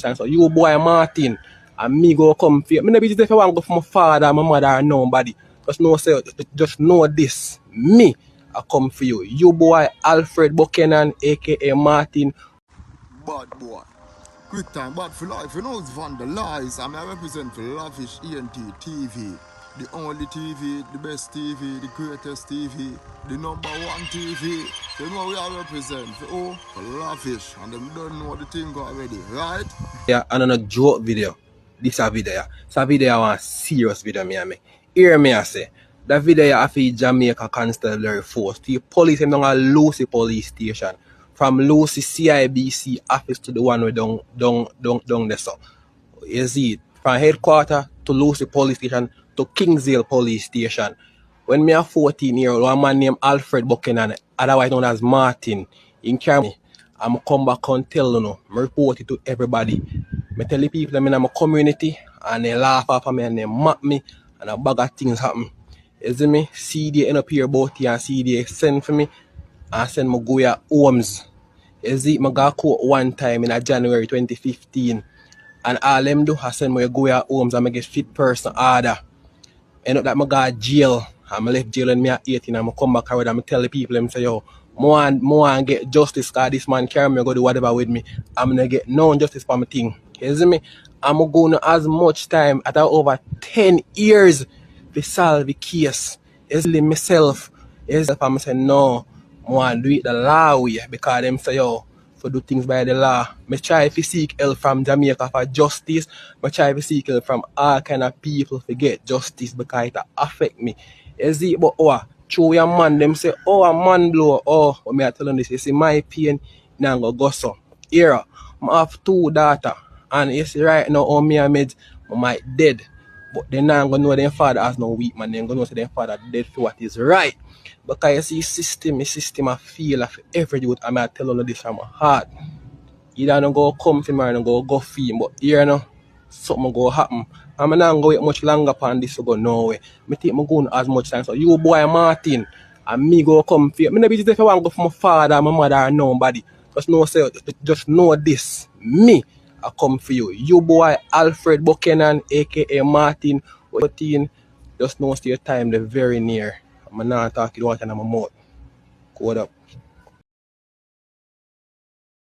So you boy Martin and me go come for you. Me no be if I want to go for my father, my mother, or nobody. Just know this. Me I come for you. You boy Alfred Buchanan, aka Martin. Bad boy. Quick time, bad for life. You know it's vandalize. I represent for Lavish ENT TV. The only TV, the best TV, the greatest TV, the #1 TV. You know we are represent for Lavish. And them don't know the thing already, right? Yeah, another joke video. This a video. It's a video I want serious video me. Hear me I say. That video I feel Jamaica Constabulary Force. The police them down at Lucy police station. From Lucy CIBC office to the one we down there so. You see it. From headquarters to Lucy police station to Kingsdale police station. When me a 14-year-old, one man named Alfred Buchanan, otherwise known as Martin, in Carmi, I'm come back and tell you, I report it to everybody. I tell the people I'm in my community and they laugh at me and they mock me and a bag of things happen. You see me? CD end up here about here and CD send for me and send me go here homes. You see, I got caught one time in January 2015 and all them do I send me go here homes and I get fit person order. End up that I got jail. I left jail when I was 18 and I come back and I tell the people them say, yo, more get justice because this man carry me go do whatever with me. I'm gonna get no justice for my thing. You see me? I'm going to as much time at over 10 years to solve the case. You see myself. You see I'm saying no, I want to do it the law way because them say yo for do things by the law. I try to seek help from Jamaica for justice. I try to seek help from all kind of people to get justice because it affect me. You see, but through your man, them say, a man blow. What me I tell them this, you see, my pain now go so. Here, I have 2 daughters. And you see right now, me and made my dead. But they now gonna know their father has no weak man. They're gonna know their father dead for what is right. Because you see, system I feel of every youth. I'm telling you this from my heart. You don't go come for me and go for him. But here now, something go happen. I'm not going to wait much longer upon this to go nowhere. I think I'm going as much time. So you boy Martin and me go come for you. I don't be if I want to go for my father, my mother, or nobody. Just know this. Me I come for you. You boy Alfred Buchanan, aka Martin, 14. Just know your time the very near. I'm not talking about it in my mouth. Code up.